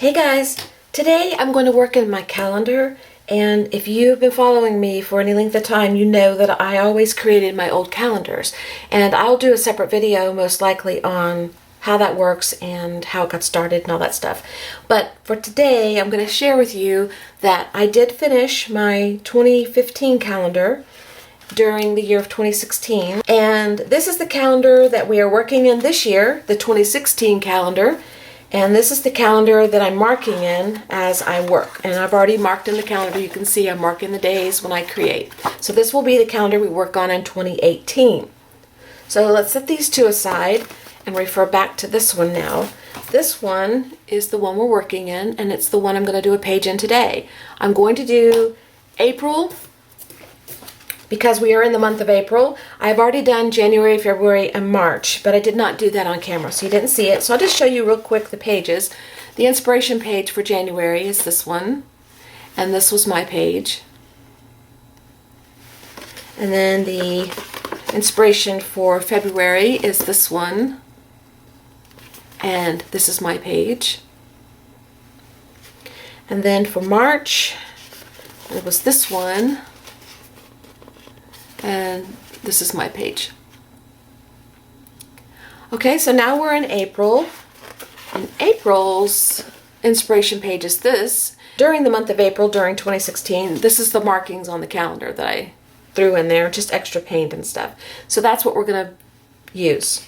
Hey guys, today I'm going to work in my calendar, and if you've been following me for any length of time, you know that I always created my old calendars, and I'll do a separate video most likely on how that works and how it got started and all that stuff. But for today, I'm going to share with you that I did finish my 2015 calendar during the year of 2016, and this is the calendar that we are working in this year, the 2016 calendar. And this is the calendar that I'm marking in as I work. And I've already marked in the calendar. You can see I'm marking the days when I create. So this will be the calendar we work on in 2018. So let's set these two aside and refer back to this one now. This one is the one we're working in, and it's the one I'm going to do a page in today. I'm going to do April, because we are in the month of April. I've already done January, February, and March, but I did not do that on camera, so you didn't see it. So I'll just show you real quick the pages. The inspiration page for January is this one, and this was my page. And then the inspiration for February is this one, and this is my page. And then for March, it was this one, and this is my page. Okay, so now we're in April, and April's inspiration page is this. During the month of April, during 2016, this is the markings on the calendar that I threw in there, just extra paint and stuff. So that's what we're gonna use.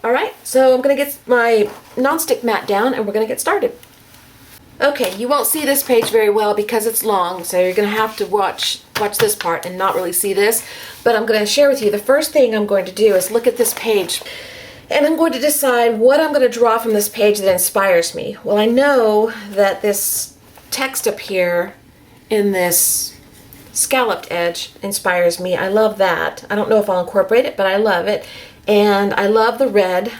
All right, so I'm gonna get my nonstick mat down and we're gonna get started. Okay, you won't see this page very well because it's long, so you're going to have to watch this part and not really see this. But I'm going to share with you, the first thing I'm going to do is look at this page, and I'm going to decide what I'm going to draw from this page that inspires me. Well, I know that this text up here in this scalloped edge inspires me. I love that. I don't know if I'll incorporate it, but I love it. And I love the red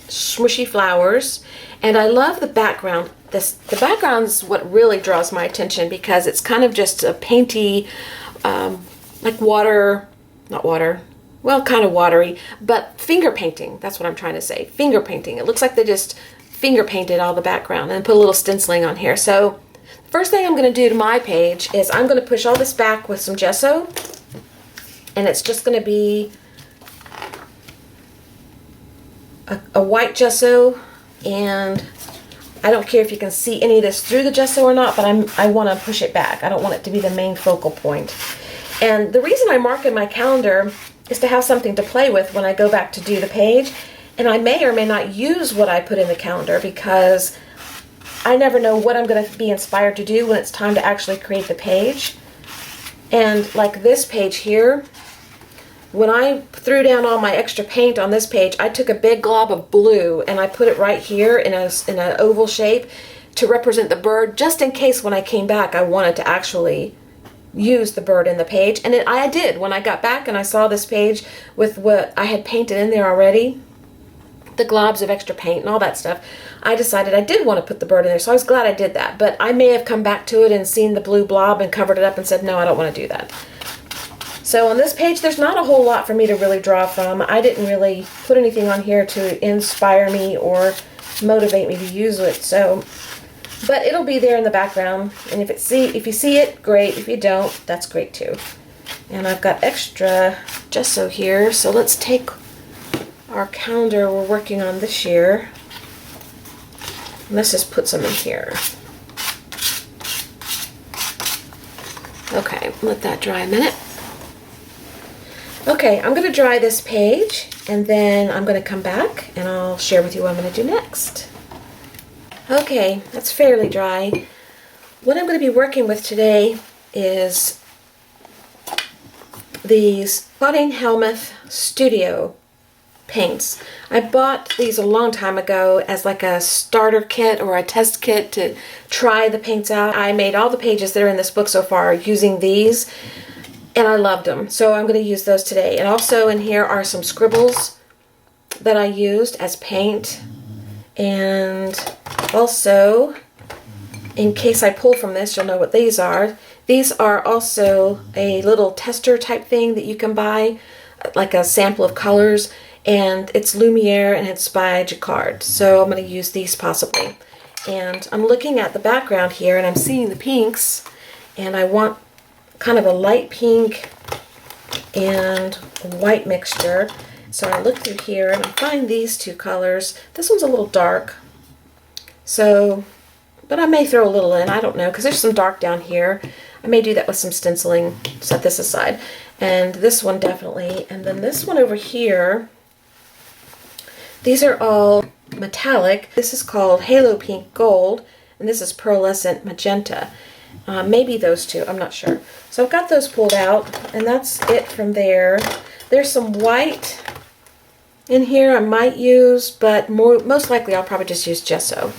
smushy flowers, and I love the background. The background is what really draws my attention because it's kind of just a painty, like water, not water, well, kind of watery, but finger painting. That's what I'm trying to say, finger painting. It looks like they just finger painted all the background and put a little stenciling on here. So the first thing I'm going to do to my page is I'm going to push all this back with some gesso, and it's just going to be a white gesso, and I don't care if you can see any of this through the gesso or not, but I want to push it back. I don't want it to be the main focal point. And the reason I mark in my calendar is to have something to play with when I go back to do the page. And I may or may not use what I put in the calendar because I never know what I'm going to be inspired to do when it's time to actually create the page. And like this page here, when I threw down all my extra paint on this page, I took a big glob of blue and I put it right here in an oval shape to represent the bird, just in case when I came back I wanted to actually use the bird in the page. And I did. When I got back and I saw this page with what I had painted in there already, the globs of extra paint and all that stuff, I decided I did want to put the bird in there. So I was glad I did that. But I may have come back to it and seen the blue blob and covered it up and said, no, I don't want to do that. So on this page, there's not a whole lot for me to really draw from. I didn't really put anything on here to inspire me or motivate me to use it. So, but it'll be there in the background. And if you see it, great. If you don't, that's great too. And I've got extra gesso here. So let's take our calendar we're working on this year. And let's just put some in here. Okay, let that dry a minute. Okay, I'm going to dry this page, and then I'm going to come back and I'll share with you what I'm going to do next. Okay, that's fairly dry. What I'm going to be working with today is these Spotting Helmuth Studio paints. I bought these a long time ago as like a starter kit or a test kit to try the paints out. I made all the pages that are in this book so far using these, and I loved them, so I'm going to use those today. And also in here are some scribbles that I used as paint. And also, in case I pull from this, you'll know what these are. These are also a little tester type thing that you can buy, like a sample of colors. And it's Lumiere and it's by Jacquard. So I'm going to use these possibly. And I'm looking at the background here and I'm seeing the pinks, and I want kind of a light pink and white mixture. So I look through here and I find these two colors. This one's a little dark, so, but I may throw a little in, I don't know, because there's some dark down here. I may do that with some stenciling, set this aside. And this one definitely, and then this one over here, these are all metallic. This is called Halo Pink Gold, and this is Pearlescent Magenta. Maybe those two, I'm not sure. So I've got those pulled out, and that's it from there. There's some white in here I might use, but most likely I'll probably just use gesso.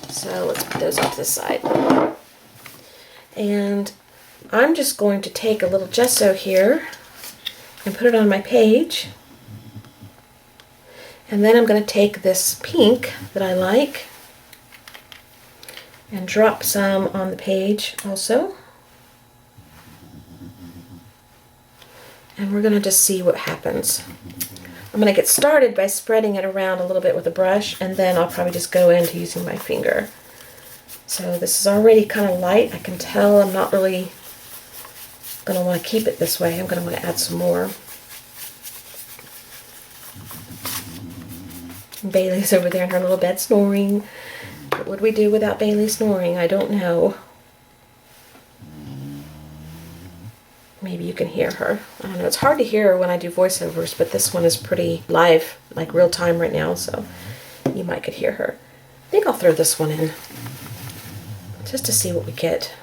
So let's put those off this side. And I'm just going to take a little gesso here and put it on my page. And then I'm going to take this pink that I like and drop some on the page also. And we're going to just see what happens. I'm going to get started by spreading it around a little bit with a brush, and then I'll probably just go into using my finger. So this is already kind of light. I can tell I'm not really going to want to keep it this way. I'm going to want to add some more. Bailey's over there in her little bed snoring. What would we do without Bailey snoring? I don't know. Maybe you can hear her. I don't know. It's hard to hear her when I do voiceovers, but this one is pretty live, like real time right now, so you might could hear her. I think I'll throw this one in just to see what we get.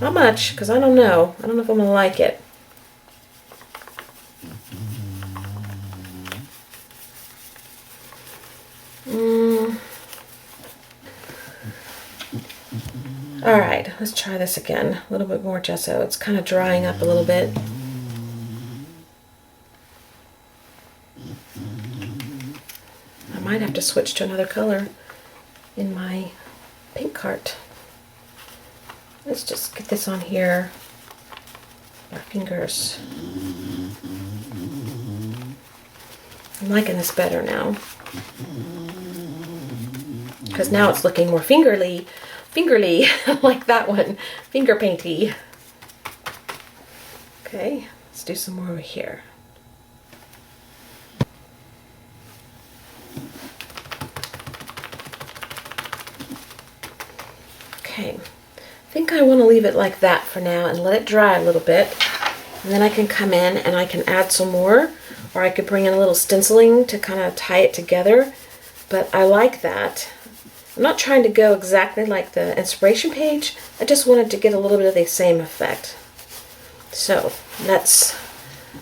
Not much, because I don't know. I don't know if I'm going to like it. Alright, let's try this again. A little bit more gesso. It's kind of drying up a little bit. I might have to switch to another color in my pink cart. Let's just get this on here. Our fingers. I'm liking this better now, because now it's looking more fingerly like that one, finger painty. Okay, let's do some more over here. Okay, I think I want to leave it like that for now and let it dry a little bit, and then I can come in and I can add some more, or I could bring in a little stenciling to kind of tie it together. But I like that. I'm not trying to go exactly like the inspiration page. I just wanted to get a little bit of the same effect. So let's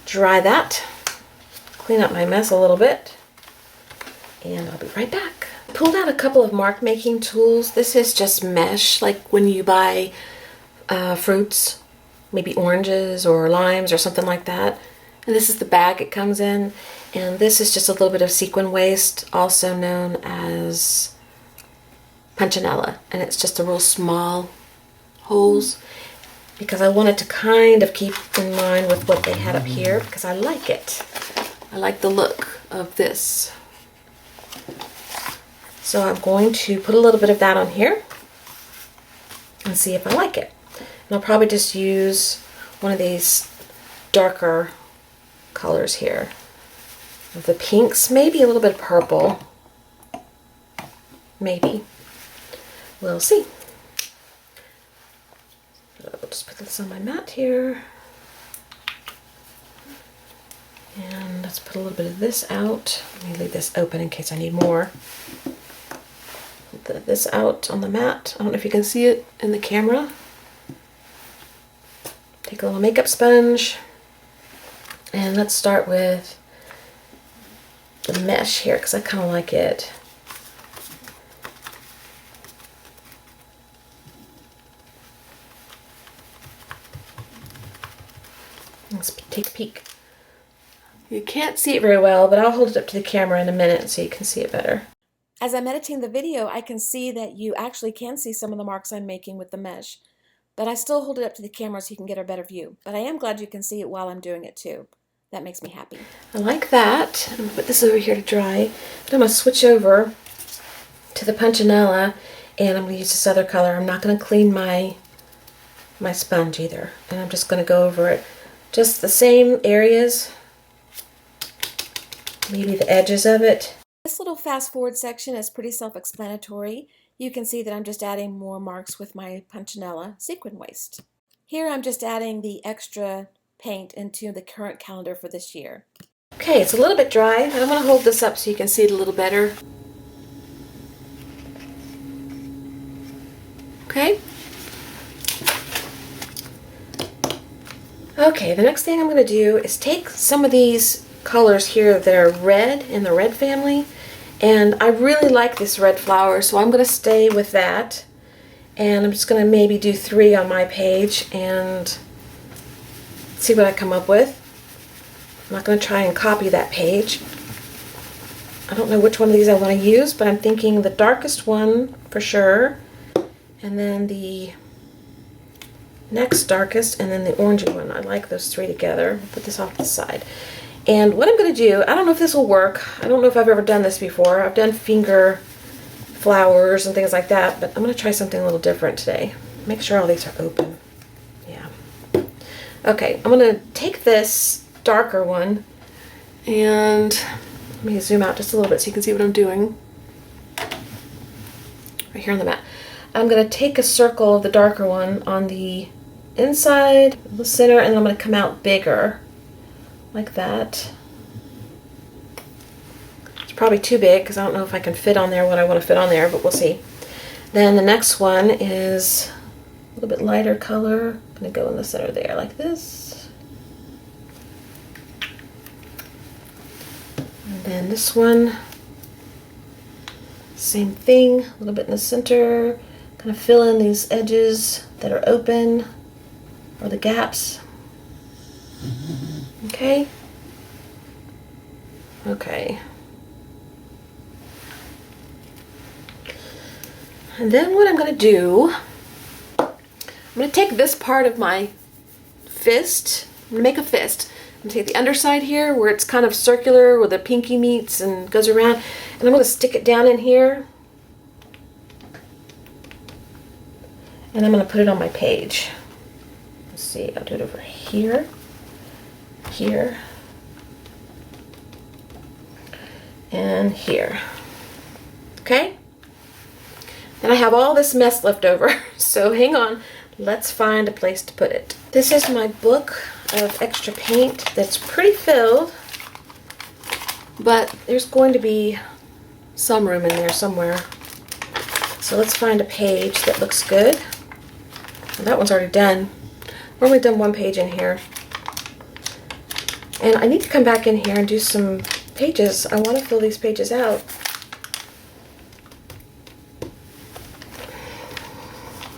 dry that, clean up my mess a little bit, and I'll be right back. Pulled out a couple of mark making tools. This is just mesh, like when you buy fruits, maybe oranges or limes or something like that. And this is the bag it comes in. And this is just a little bit of sequin waste, also known as punchinella, and it's just a real small holes, because I wanted to kind of keep in line with what they had up here, because I like it. I like the look of this. So I'm going to put a little bit of that on here and see if I like it. And I'll probably just use one of these darker colors here. The pinks, maybe a little bit of purple. Maybe. We'll see. I'll just put this on my mat here. And let's put a little bit of this out. Let me leave this open in case I need more. Put this out on the mat. I don't know if you can see it in the camera. Take a little makeup sponge. And let's start with the mesh here, because I kind of like it. Let's take a peek. You can't see it very well, but I'll hold it up to the camera in a minute so you can see it better. As I'm editing the video, I can see that you actually can see some of the marks I'm making with the mesh, but I still hold it up to the camera so you can get a better view. But I am glad you can see it while I'm doing it too. that makes me happy. I like that. I'm going to put this over here to dry. But I'm going to switch over to the Punchinella, and I'm going to use this other color. I'm not going to clean my sponge either. And I'm just going to go over it. Just the same areas, maybe the edges of it. This little fast forward section is pretty self-explanatory. You can see that I'm just adding more marks with my Punchinella sequin waist. Here I'm just adding the extra paint into the current calendar for this year. Okay, it's a little bit dry. I'm going to hold this up so you can see it a little better. Okay. Okay, the next thing I'm going to do is take some of these colors here that are red in the red family, and I really like this red flower, so I'm going to stay with that, and I'm just going to maybe do 3 on my page and see what I come up with. I'm not going to try and copy that page. I don't know which one of these I want to use, but I'm thinking the darkest one for sure, and then the next darkest, and then the orangey one. I like those 3 together. I'll put this off to the side. And what I'm going to do, I don't know if this will work. I don't know if I've ever done this before. I've done finger flowers and things like that, but I'm going to try something a little different today. Make sure all these are open. Yeah. Okay, I'm going to take this darker one, and let me zoom out just a little bit so you can see what I'm doing. Right here on the mat. I'm going to take a circle of the darker one on the inside, the center, and I'm going to come out bigger, like that. It's probably too big because I don't know if I can fit on there what I want to fit on there, but we'll see. Then the next one is a little bit lighter color. I'm going to go in the center there, like this. And then this one, same thing, a little bit in the center. Kind of fill in these edges that are open, or the gaps. Okay. Okay. And then what I'm going to do, I'm going to take this part of my fist, I'm going to make a fist. I'm going to take the underside here where it's kind of circular, where the pinky meets and goes around, and I'm going to stick it down in here. And I'm going to put it on my page. Let's see, I'll do it over here, here, and here. Okay? And I have all this mess left over, so hang on. Let's find a place to put it. This is my book of extra paint that's pretty filled, but there's going to be some room in there somewhere. So let's find a page that looks good. Well, that one's already done. I've only done 1 page in here. And I need to come back in here and do some pages. I want to fill these pages out.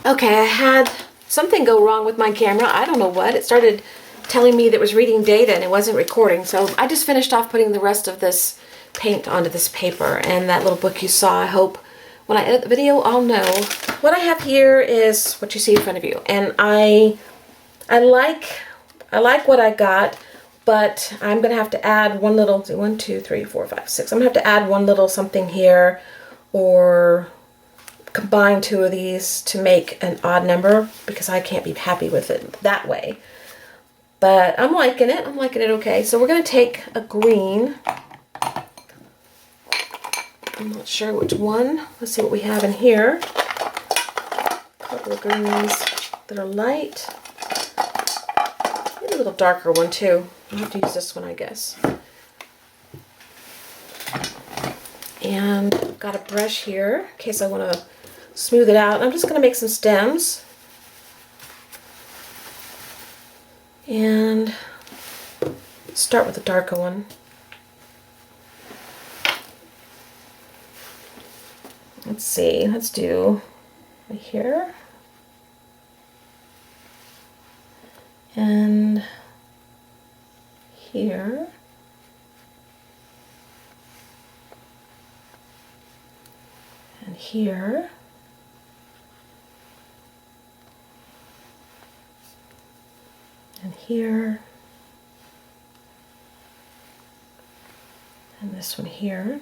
Okay, I had something go wrong with my camera. I don't know what. It started telling me that it was reading data and it wasn't recording. So I just finished off putting the rest of this paint onto this paper. And that little book you saw, I hope when I edit the video, I'll know. What I have here is what you see in front of you. And I like what I got, but I'm going to have to add one little, 1, 2, 3, 4, 5, 6. I'm going to have to add one little something here, or combine 2 of these to make an odd number, because I can't be happy with it that way. But I'm liking it. I'm liking it okay. So we're going to take a green. I'm not sure which one. Let's see what we have in here. A couple of greens that are light. Maybe a little darker one too. I'll have to use this one, I guess. And I've got a brush here in case I want to smooth it out. I'm just going to make some stems. And start with the darker one. Let's see, let's do right here. And here. And here. And here. this one here.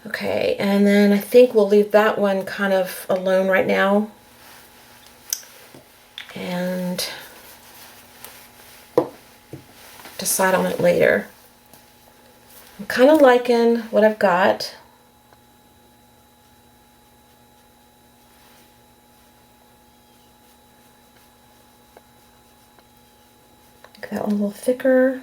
Okay, and then I think we'll leave that one kind of alone right now. And decide on it later. I'm kind of liking what I've got. Make that one a little thicker.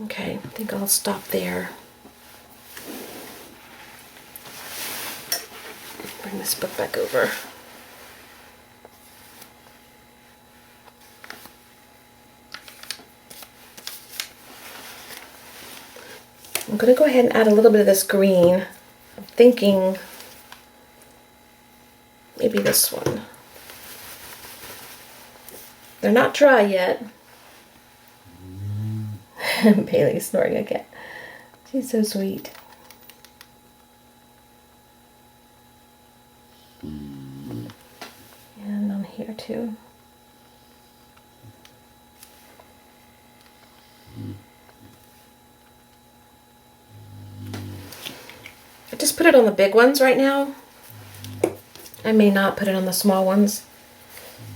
Okay, I think I'll stop there. Bring this book back over. I'm going to go ahead and add a little bit of this green. I'm thinking maybe this one. They're not dry yet. Bailey's snoring again. She's so sweet. And on here too. I just put it on the big ones right now. I may not put it on the small ones.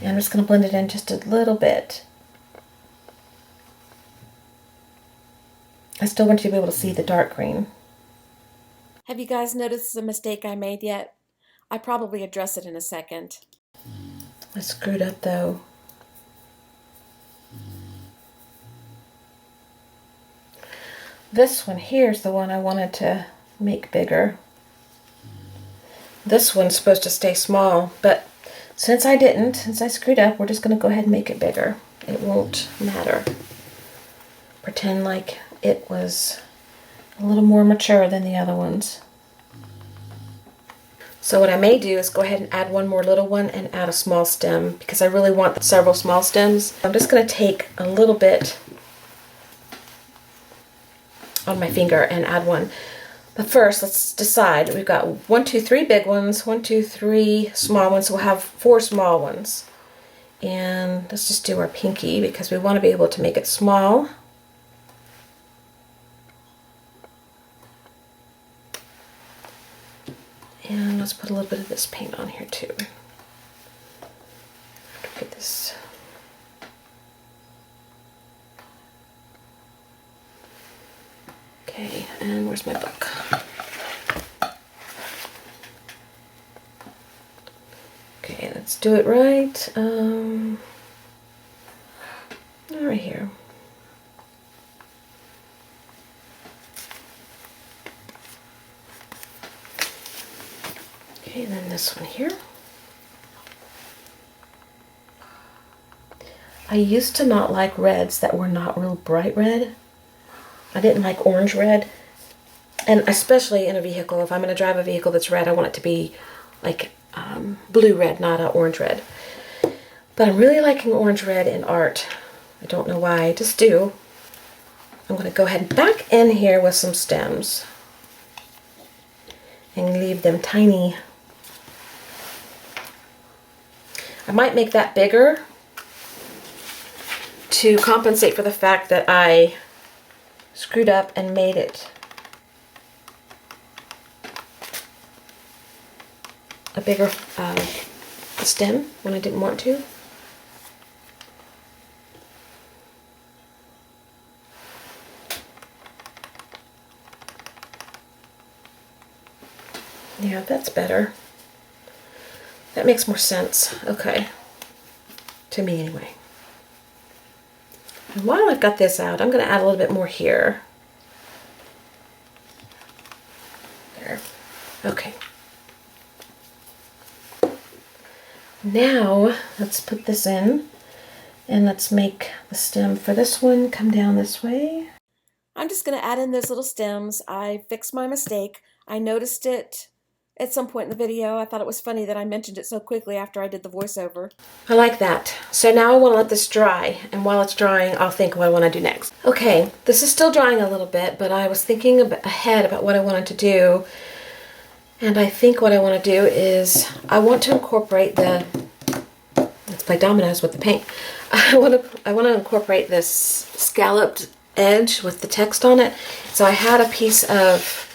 And I'm just going to blend it in just a little bit. I still want you to be able to see the dark green. Have you guys noticed the mistake I made yet? I probably address it in a second. I screwed up though. This one here is the one I wanted to make bigger. This one's supposed to stay small, but since I screwed up, we're just going to go ahead and make it bigger. It won't matter. Pretend like it was a little more mature than the other ones. So what I may do is go ahead and add one more little one and add a small stem because I really want several small stems. I'm just going to take a little bit on my finger and add one. But first, let's decide. We've got 1, 2, 3 big ones, 1, 2, 3 small ones, so we'll have 4 small ones. And let's just do our pinky because we want to be able to make it small. And let's put a little bit of this paint on here too. Get this. Okay, and where's my book? Okay, let's do it right. Right here. Okay, then this one here. I used to not like reds that were not real bright red. I didn't like orange red. And especially in a vehicle, if I'm going to drive a vehicle that's red, I want it to be like blue red, not orange red. But I'm really liking orange red in art. I don't know why, I just do. I'm going to go ahead and back in here with some stems. And leave them tiny. I might make that bigger to compensate for the fact that I screwed up and made it a bigger stem when I didn't want to. Yeah, that's better. That makes more sense. Okay. To me anyway. And while I've got this out, I'm going to add a little bit more here. There. Okay. Now, let's put this in. And let's make the stem for this one come down this way. I'm just going to add in those little stems. I fixed my mistake. I noticed it at some point in the video. I thought it was funny that I mentioned it so quickly after I did the voiceover. I like that. So now I want to let this dry, and while it's drying, I'll think what I want to do next. Okay, this is still drying a little bit, but I was thinking ahead about what I wanted to do, and I think what I want to do is I want to incorporate let's play dominoes with the paint. I want to incorporate this scalloped edge with the text on it. So I had a piece of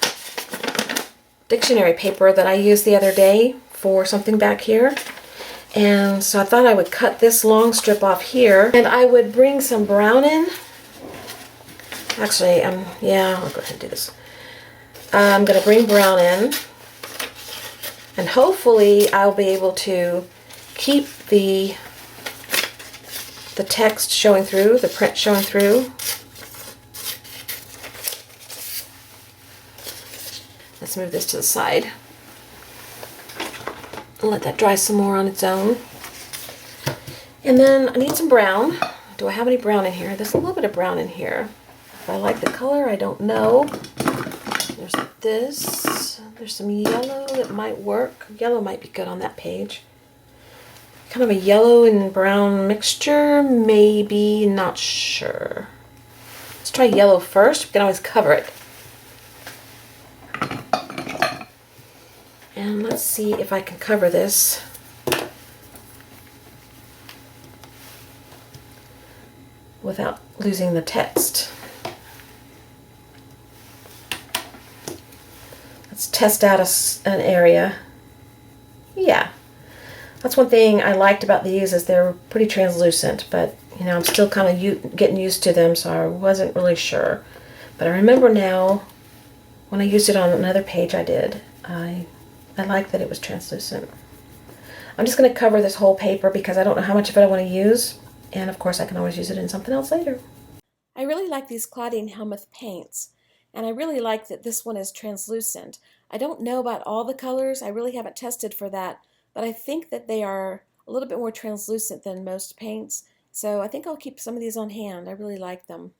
dictionary paper that I used the other day for something back here. And so I thought I would cut this long strip off here, and I would bring some brown in. Actually, yeah, I'll go ahead and do this. I'm going to bring brown in, and hopefully I'll be able to keep the text showing through, the print showing through. Let's move this to the side and let that dry some more on its own. And then I need some brown. Do I have any brown in here? There's a little bit of brown in here. If I like the color, I don't know. There's this. There's some yellow that might work. Yellow might be good on that page. Kind of a yellow and brown mixture, maybe, not sure. Let's try yellow first. We can always cover it. And let's see if I can cover this without losing the text. Let's test out an area. Yeah. That's one thing I liked about these is they're pretty translucent, but you know, I'm still kind of getting used to them, so I wasn't really sure. But I remember now, when I used it on another page I did, I liked that it was translucent. I'm just going to cover this whole paper because I don't know how much of it I want to use, and of course I can always use it in something else later. I really like these Claudine Helmuth paints, and I really like that this one is translucent. I don't know about all the colors, I really haven't tested for that, but I think that they are a little bit more translucent than most paints, so I think I'll keep some of these on hand. I really like them.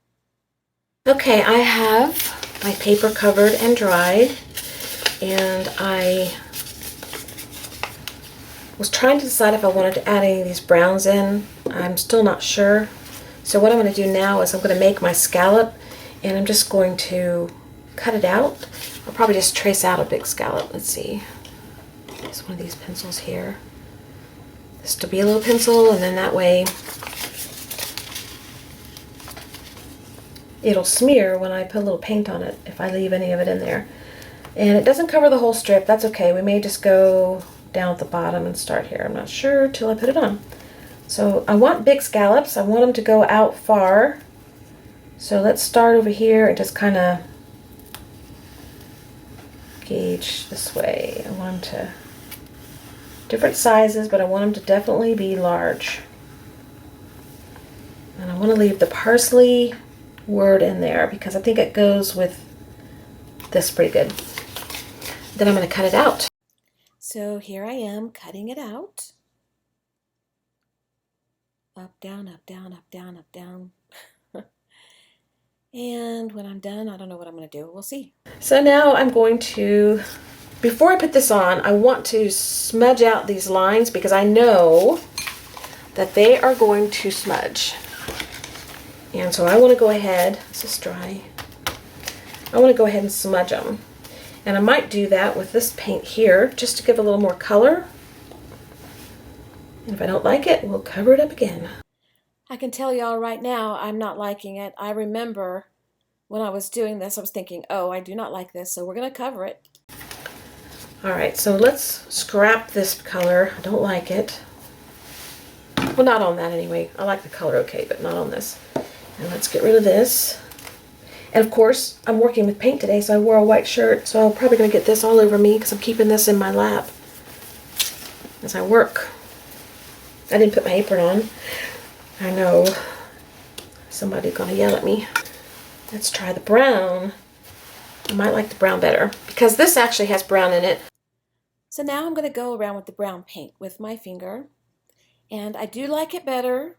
Okay, I have my paper covered and dried, and I was trying to decide if I wanted to add any of these browns in. I'm still not sure. So what I'm going to do now is I'm going to make my scallop, and I'm just going to cut it out. I'll probably just trace out a big scallop. Let's see. There's one of these pencils here. This will be a little pencil, and then that way it'll smear when I put a little paint on it if I leave any of it in there. And it doesn't cover the whole strip. That's okay. We may just go down at the bottom and start here. I'm not sure till I put it on. So I want big scallops. I want them to go out far. So let's start over here and just kind of gauge this way. I want them to different sizes, but I want them to definitely be large. And I want to leave the parsley word in there because I think it goes with this pretty good. Then I'm going to cut it out. So here I am cutting it out. Up, down, up, down, up, down, up, down. And when I'm done, I don't know what I'm going to do. We'll see. So now I'm going to, before I put this on, I want to smudge out these lines because I know that they are going to smudge. And so I want to go ahead, this is dry, I want to go ahead and smudge them. And I might do that with this paint here just to give a little more color. And if I don't like it, we'll cover it up again. I can tell y'all right now I'm not liking it. I remember when I was doing this, I was thinking, oh, I do not like this, so we're going to cover it. Alright, so let's scrap this color. I don't like it. Well, not on that anyway. I like the color okay, but not on this. And let's get rid of this. And of course, I'm working with paint today, so I wore a white shirt, so I'm probably going to get this all over me because I'm keeping this in my lap as I work. I didn't put my apron on. I know somebody's going to yell at me. Let's try the brown. I might like the brown better because this actually has brown in it. So now I'm going to go around with the brown paint with my finger. And I do like it better,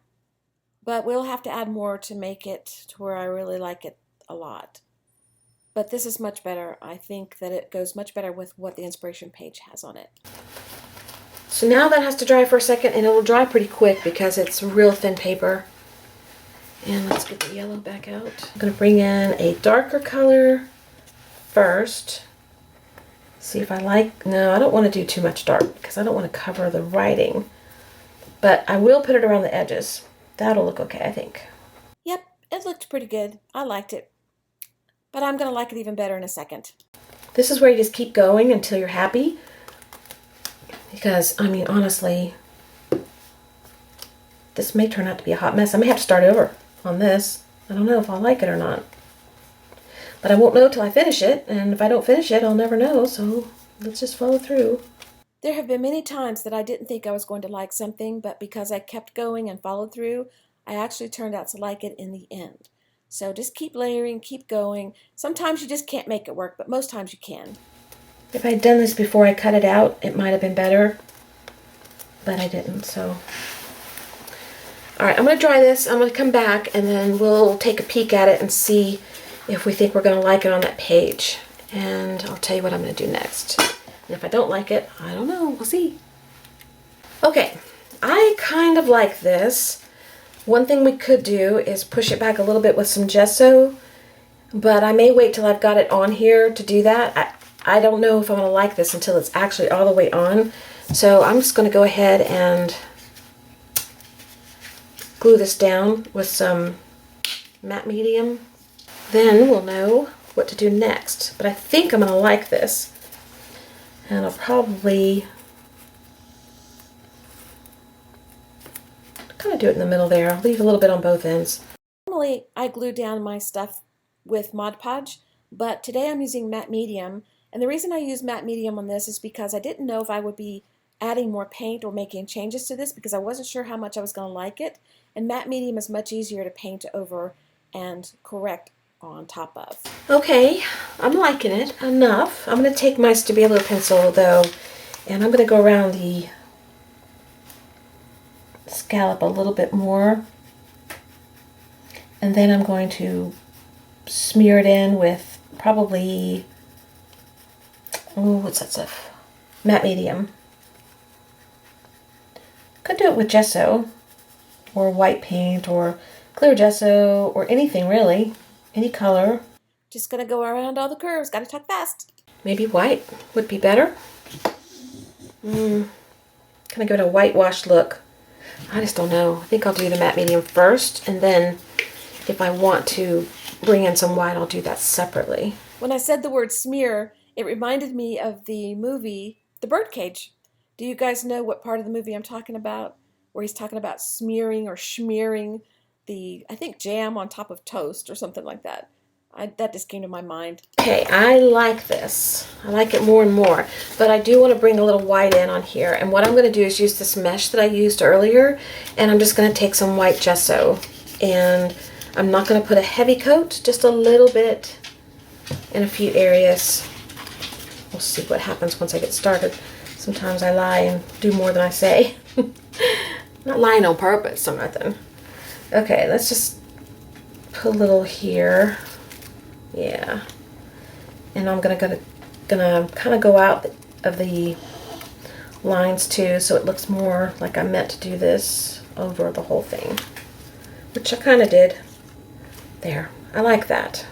but we'll have to add more to make it to where I really like it a lot. but this is much better. I think that it goes much better with what the inspiration page has on it. So now that has to dry for a second, and it will dry pretty quick because it's real thin paper. And let's get the yellow back out. I'm going to bring in a darker color first. See if I like, no, I don't want to do too much dark because I don't want to cover the writing. But I will put it around the edges. That'll look okay, I think. Yep, it looked pretty good. I liked it. But I'm going to like it even better in a second. This is where you just keep going until you're happy. Because, I mean, honestly, this may turn out to be a hot mess. I may have to start over on this. I don't know if I'll like it or not. But I won't know till I finish it, and if I don't finish it, I'll never know, so let's just follow through. There have been many times that I didn't think I was going to like something, but because I kept going and followed through, I actually turned out to like it in the end. So just keep layering, keep going. Sometimes you just can't make it work, but most times you can. If I'd done this before I cut it out, it might have been better, but I didn't, so. All right, I'm going to dry this. I'm going to come back, and then we'll take a peek at it and see if we think we're going to like it on that page. And I'll tell you what I'm going to do next. And if I don't like it, I don't know. We'll see. Okay, I kind of like this. One thing we could do is push it back a little bit with some gesso, but I may wait till I've got it on here to do that. I don't know if I'm going to like this until it's actually all the way on. So I'm just going to go ahead and glue this down with some matte medium. Then we'll know what to do next. But I think I'm going to like this. And I'll probably kind of do it in the middle there. I'll leave a little bit on both ends. Normally, I glue down my stuff with Mod Podge, but today I'm using matte medium. And the reason I use matte medium on this is because I didn't know if I would be adding more paint or making changes to this because I wasn't sure how much I was going to like it. And matte medium is much easier to paint over and correct on top of. Okay, I'm liking it enough. I'm going to take my Stabilo pencil though, and I'm going to go around the scallop a little bit more. And then I'm going to smear it in with probably, oh, what's that stuff? Matte medium. Could do it with gesso or white paint or clear gesso or anything really. Any color. Just gonna go around all the curves. Gotta talk fast. Maybe white would be better. Kind of give it a whitewashed look. I just don't know. I think I'll do the matte medium first, and then if I want to bring in some white, I'll do that separately. When I said the word smear, it reminded me of the movie The Birdcage. Do you guys know what part of the movie I'm talking about? Where he's talking about smearing or schmearing the, I think, jam on top of toast or something like that. That just came to my mind. Okay, I like this. I like it more and more. But I do want to bring a little white in on here. And what I'm going to do is use this mesh that I used earlier. And I'm just going to take some white gesso. And I'm not going to put a heavy coat, just a little bit in a few areas. We'll see what happens once I get started. Sometimes I lie and do more than I say. Not lying on purpose or nothing. Okay, let's just put a little here. Yeah. And I'm gonna kind of go out of the lines too, so it looks more like I meant to do this over the whole thing, which I kind of did. There, I like that.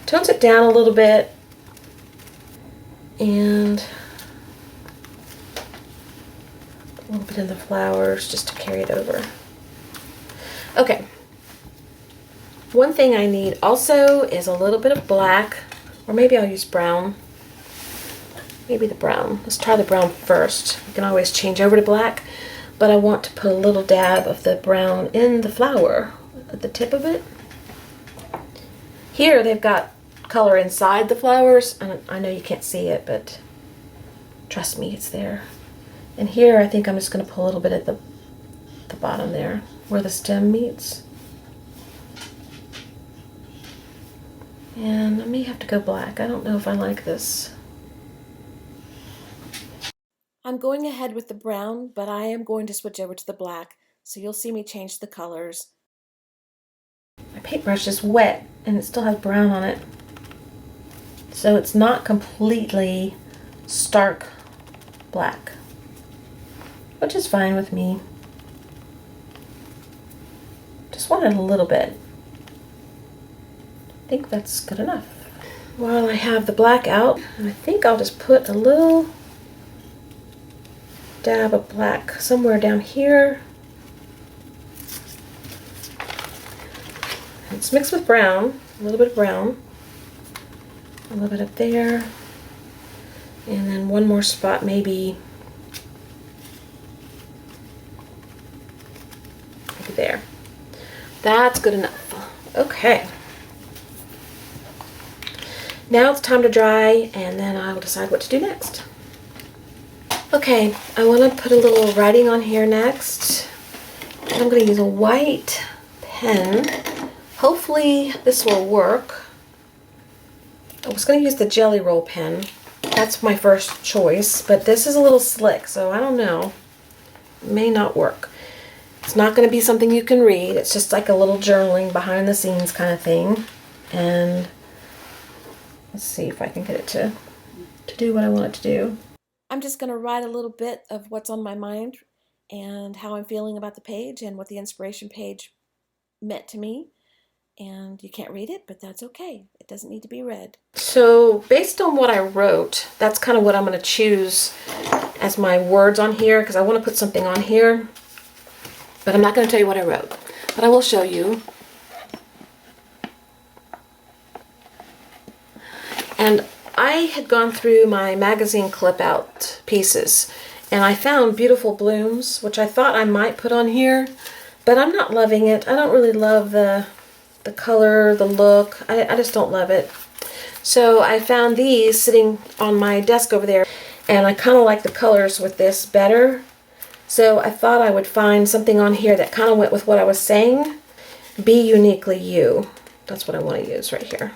Tones it down a little bit, and a little bit in the flowers just to carry it over. Okay. One thing I need also is a little bit of black, or maybe I'll use brown. Maybe the brown. Let's try the brown first. You can always change over to black, but I want to put a little dab of the brown in the flower at the tip of it. Here they've got color inside the flowers, and I know you can't see it, but trust me, it's there. And here I think I'm just going to put a little bit at the bottom there, where the stem meets. And I may have to go black. I don't know if I like this. I'm going ahead with the brown, but I am going to switch over to the black, so you'll see me change the colors. My paintbrush is wet, and it still has brown on it. So it's not completely stark black, which is fine with me. Just wanted a little bit. I think that's good enough. While I have the black out, I think I'll just put a little dab of black somewhere down here. It's mixed with brown, a little bit of brown, a little bit up there, and then one more spot maybe there. That's good enough. Okay. Now it's time to dry, and then I will decide what to do next. Okay, I want to put a little writing on here next. I'm going to use a white pen. Hopefully this will work. I was going to use the Jelly Roll pen. That's my first choice, but this is a little slick, so I don't know. It may not work. It's not going to be something you can read. It's just like a little journaling behind the scenes kind of thing. And let's see if I can get it to do what I want it to do. I'm just going to write a little bit of what's on my mind and how I'm feeling about the page and what the inspiration page meant to me. And you can't read it, but that's okay. It doesn't need to be read. So based on what I wrote, that's kind of what I'm going to choose as my words on here, because I want to put something on here. But I'm not going to tell you what I wrote. But I will show you. And I had gone through my magazine clip out pieces, and I found Beautiful Blooms, which I thought I might put on here, but I'm not loving it. I don't really love the color, the look. I just don't love it. So I found these sitting on my desk over there, and I kind of like the colors with this better. So I thought I would find something on here that kind of went with what I was saying. Be uniquely you. That's what I want to use right here.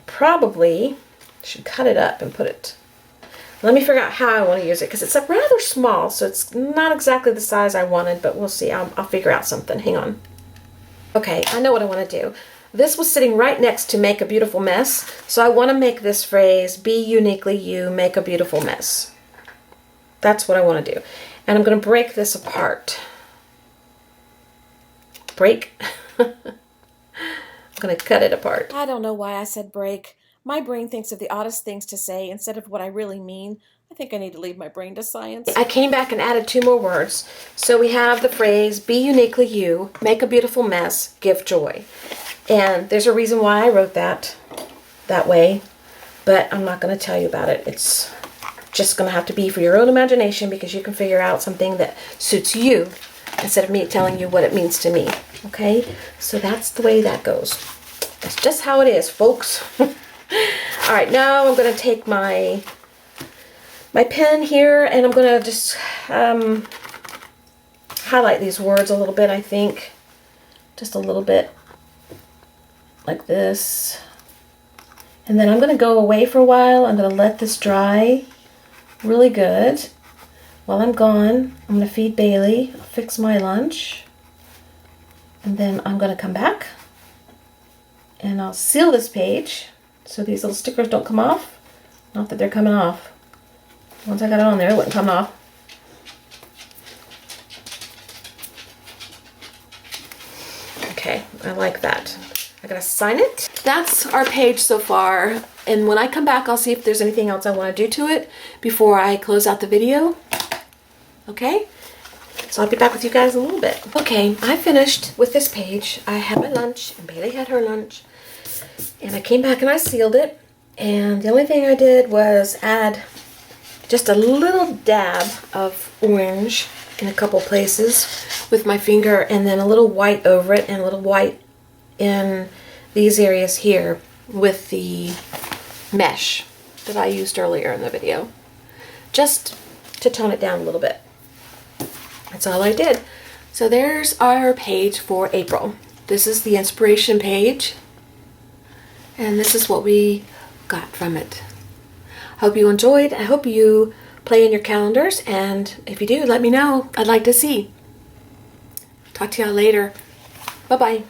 Probably should cut it up and put it. Let me figure out how I want to use it, because it's rather small, so it's not exactly the size I wanted, but we'll see. I'll figure out something. Hang on. Okay, I know what I want to do. This was sitting right next to Make a Beautiful Mess, so I want to make this phrase, be uniquely you, make a beautiful mess. That's what I want to do. And I'm going to break this apart. Break. I'm going to cut it apart. I don't know why I said break. My brain thinks of the oddest things to say instead of what I really mean. I think I need to leave my brain to science. I came back and added 2 more words. So we have the phrase, be uniquely you, make a beautiful mess, give joy. And there's a reason why I wrote that way, but I'm not going to tell you about it. It's just going to have to be for your own imagination, because you can figure out something that suits you instead of me telling you what it means to me. Okay? So that's the way that goes. That's just how it is, folks. All right, now I'm going to take my pen here, and I'm going to just highlight these words a little bit, I think. Just a little bit like this. And then I'm going to go away for a while. I'm going to let this dry really good. While I'm gone, I'm going to feed Bailey, I'll fix my lunch, and then I'm going to come back and I'll seal this page so these little stickers don't come off. Not that they're coming off. Once I got it on there, it wouldn't come off. Okay, I like that. I gotta sign it. That's our page so far, and when I come back, I'll see if there's anything else I want to do to it before I close out the video. Okay? So I'll be back with you guys in a little bit. Okay, I finished with this page. I had my lunch, and Bailey had her lunch, and I came back and I sealed it, and the only thing I did was add just a little dab of orange in a couple places with my finger, and then a little white over it, and a little white in these areas here with the mesh that I used earlier in the video, just to tone it down a little bit. That's all I did. So there's our page for April. This is the inspiration page, and this is what we got from it. Hope you enjoyed. I hope you play in your calendars, and if you do, let me know. I'd like to see. Talk to y'all later. Bye-bye.